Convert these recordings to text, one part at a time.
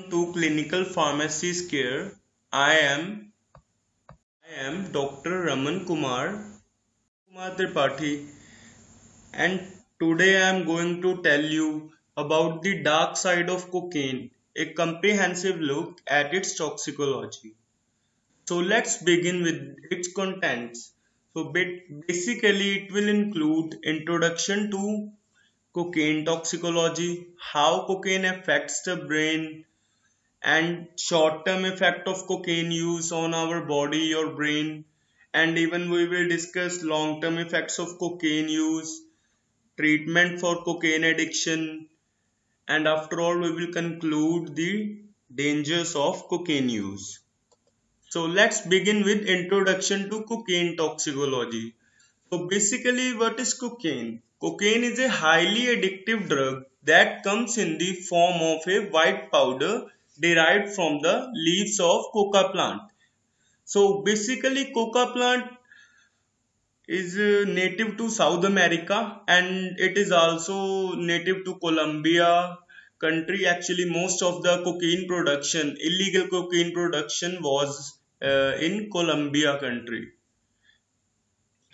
to Clinical Pharmacies Care. I am Dr. Raman Kumar Tripathi, and today I am going to tell you about the dark side of cocaine, a comprehensive look at its toxicology. So let's begin with its contents. Basically it will include introduction to cocaine toxicology, how cocaine affects the brain, and short-term effect of cocaine use on our body or brain, and even we will discuss long-term effects of cocaine use, treatment for cocaine addiction, and after all we will conclude the dangers of cocaine use. So let's begin with introduction to cocaine toxicology. So basically what is cocaine? Cocaine is a highly addictive drug that comes in the form of a white powder derived from the leaves of coca plant. So basically coca plant is native to South America, and it is also native to Colombia country. Actually most of the cocaine production, illegal cocaine production was in Colombia country.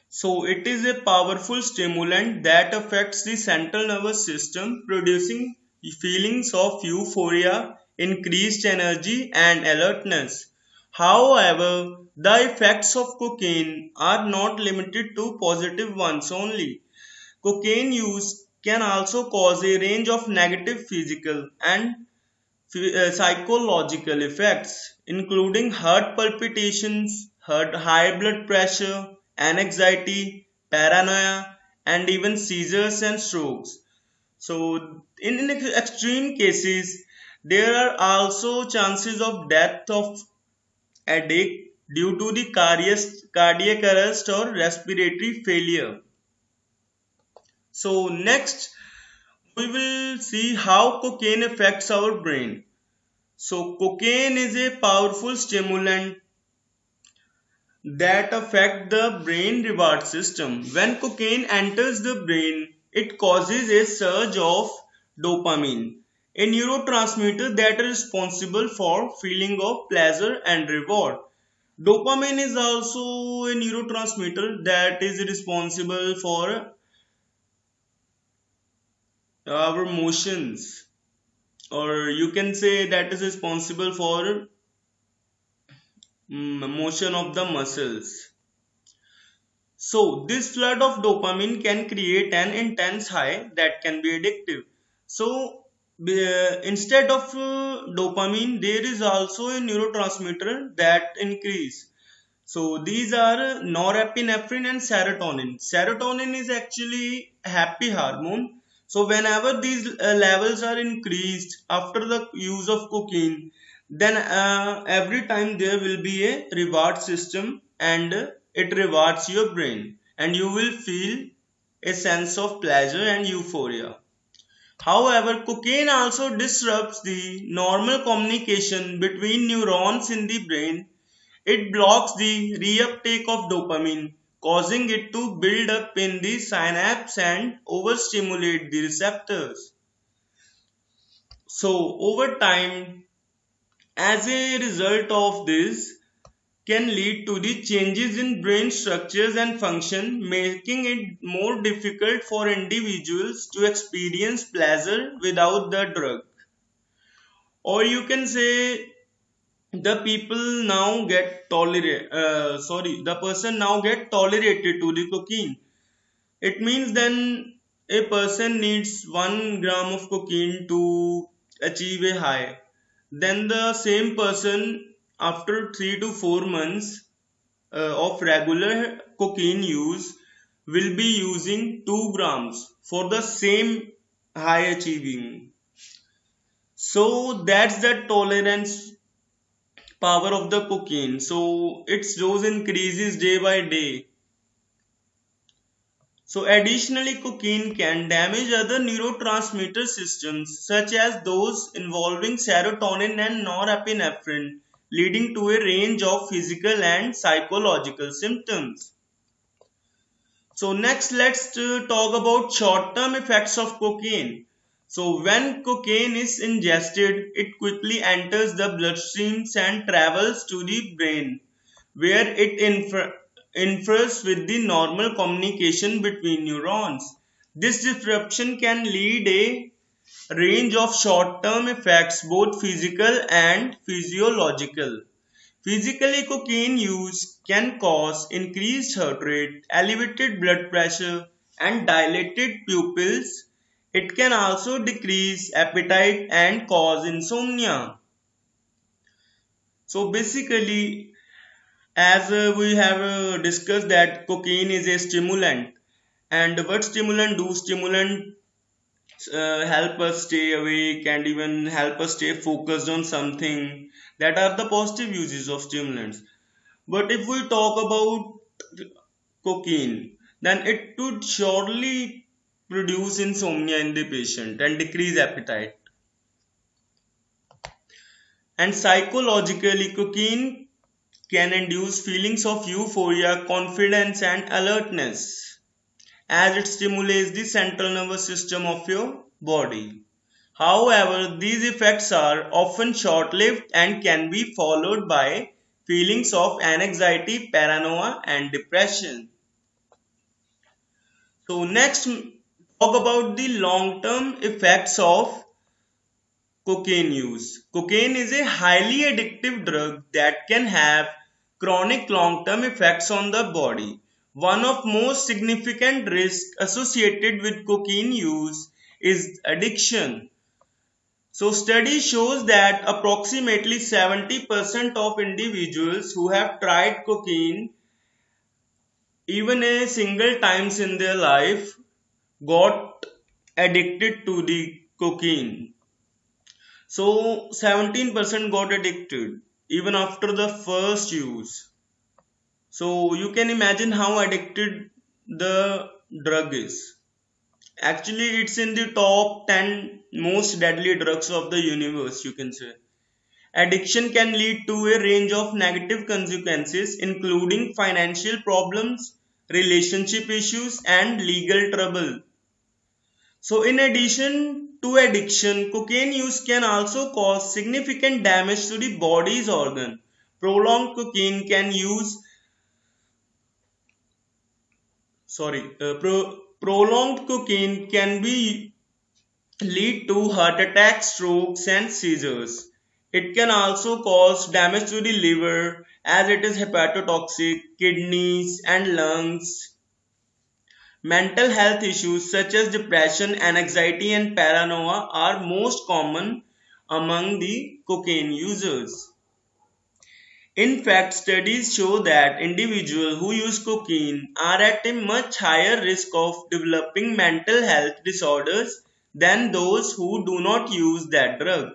So it is a powerful stimulant that affects the central nervous system, producing feelings of euphoria, increased energy and alertness. However, the effects of cocaine are not limited to positive ones only. Cocaine use can also cause a range of negative physical and psychological effects, including heart palpitations, high blood pressure, anxiety, paranoia, and even seizures and strokes. So, in extreme cases, there are also chances of death of addict due to the cardiac arrest or respiratory failure. So, next we will see how cocaine affects our brain. So cocaine is a powerful stimulant that affect the brain reward system. When cocaine enters the brain, it causes a surge of dopamine, a neurotransmitter that is responsible for feeling of pleasure and reward. Dopamine is also a neurotransmitter that is responsible for our emotions, or you can say that is responsible for motion of the muscles. So this flood of dopamine can create an intense high that can be addictive. So instead of dopamine, there is also a neurotransmitter that increase. So these are norepinephrine and serotonin. Serotonin is actually happy hormone. So whenever these levels are increased after the use of cocaine, then every time there will be a reward system, and it rewards your brain, and you will feel a sense of pleasure and euphoria. However, cocaine also disrupts the normal communication between neurons in the brain. It blocks the reuptake of dopamine, causing it to build up in the synapse and overstimulate the receptors. So, over time, as a result of this, can lead to the changes in brain structures and function, making it more difficult for individuals to experience pleasure without the drug. Or you can say the people now get the person now get tolerated to the cocaine. It means then a person needs 1 gram of cocaine to achieve a high. Then the same person after 3 to 4 months of regular cocaine use will be using 2 grams for the same high achieving. So that's the tolerance power of the cocaine. So its dose increases day by day. So additionally, cocaine can damage other neurotransmitter systems such as those involving serotonin and norepinephrine, leading to a range of physical and psychological symptoms. So next let's talk about short-term effects of cocaine. So when cocaine is ingested, it quickly enters the bloodstreams and travels to the brain, where it interferes with the normal communication between neurons. This disruption can lead a range of short-term effects, both physical and physiological. Physically, cocaine use can cause increased heart rate, elevated blood pressure, and dilated pupils. It can also decrease appetite and cause insomnia. So basically, as we have discussed that cocaine is a stimulant, and what stimulant do? Stimulant help us stay awake and even help us stay focused on something. That are the positive uses of stimulants. But if we talk about cocaine, then it would surely produce insomnia in the patient and decrease appetite. And psychologically, cocaine can induce feelings of euphoria, confidence, and alertness as it stimulates the central nervous system of your body. However, these effects are often short lived and can be followed by feelings of anxiety, paranoia, and depression. So, next, talk about the long term effects of cocaine use. Cocaine is a highly addictive drug that can have chronic long-term effects on the body. One of most significant risks associated with cocaine use is addiction. So study shows that approximately 70% of individuals who have tried cocaine even a single times in their life got addicted to the cocaine. So 17% got addicted even after the first use. So you can imagine how addicted the drug is. Actually, it's in the top 10 most deadly drugs of the universe, you can say. Addiction can lead to a range of negative consequences, including financial problems, relationship issues, and legal trouble. So, in addition to addiction, cocaine use can also cause significant damage to the body's organ. Prolonged cocaine can use, prolonged cocaine can be lead to heart attacks, strokes, and seizures. It can also cause damage to the liver as it is hepatotoxic, kidneys, and lungs. Mental health issues such as depression, anxiety, and paranoia are most common among the cocaine users. In fact, studies show that individuals who use cocaine are at a much higher risk of developing mental health disorders than those who do not use that drug.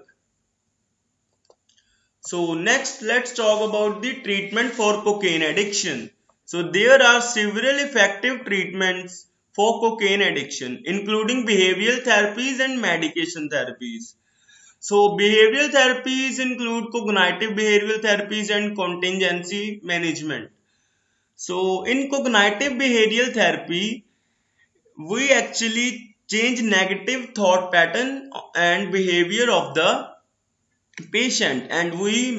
So next, let's talk about the treatment for cocaine addiction. So there are several effective treatments for cocaine addiction, including behavioral therapies and medication therapies. So behavioral therapies include cognitive behavioral therapies and contingency management. So in cognitive behavioral therapy, we actually change negative thought pattern and behavior of the patient, and we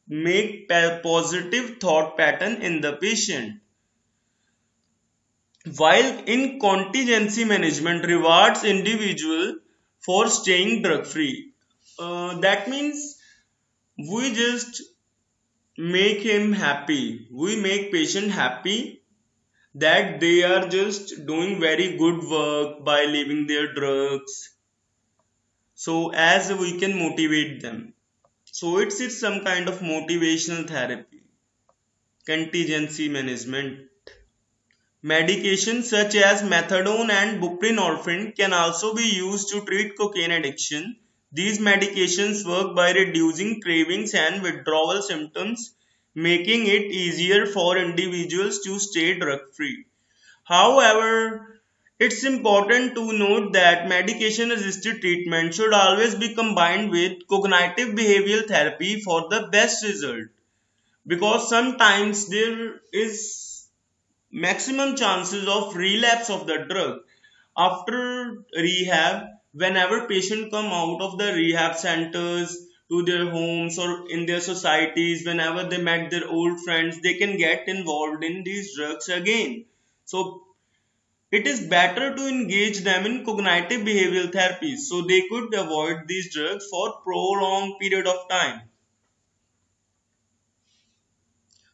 make positive thought pattern in the patient. While in contingency management rewards individual for staying drug free. That means we just make him happy. We make patient happy that they are just doing very good work by leaving their drugs. So as we can motivate them. So it's some kind of motivational therapy. Contingency management. Medications such as methadone and buprenorphine can also be used to treat cocaine addiction. These medications work by reducing cravings and withdrawal symptoms, making it easier for individuals to stay drug free. However, it's important to note that medication assisted treatment should always be combined with cognitive behavioral therapy for the best result, because sometimes there is maximum chances of relapse of the drug. after rehab, whenever patient come out of the rehab centers to their homes or in their societies, whenever they met their old friends, they can get involved in these drugs again. So it is better to engage them in cognitive behavioral therapies so they could avoid these drugs for prolonged period of time.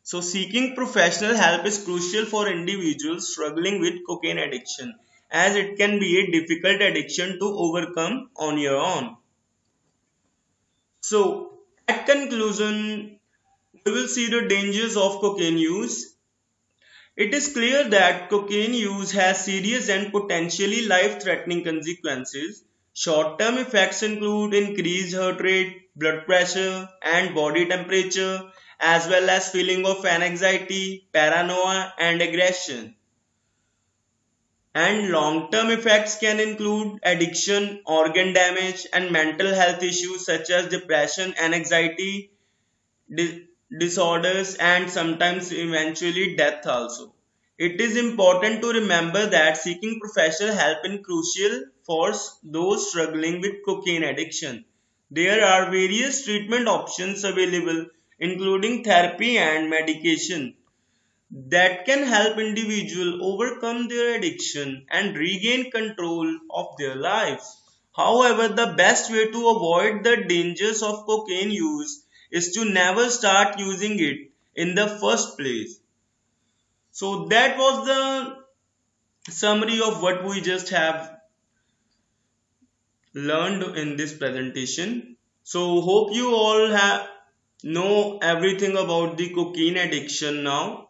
So seeking professional help is crucial for individuals struggling with cocaine addiction, as it can be a difficult addiction to overcome on your own. So at conclusion, we will see the dangers of cocaine use. It is clear that cocaine use has serious and potentially life-threatening consequences. Short-term effects include increased heart rate, blood pressure, and body temperature, as well as feeling of anxiety, paranoia, and aggression. And long-term effects can include addiction, organ damage, and mental health issues such as depression and anxiety di- disorders, and sometimes eventually death also. It is important to remember that seeking professional help is crucial for those struggling with cocaine addiction. There are various treatment options available, including therapy and medication, that can help individuals overcome their addiction and regain control of their lives. However, the best way to avoid the dangers of cocaine use is to never start using it in the first place. So that was the summary of what we just have learned in this presentation. So hope you all have know everything about the cocaine addiction now,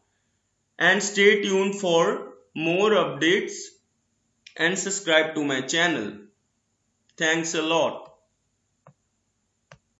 and stay tuned for more updates and subscribe to my channel. Thanks a lot.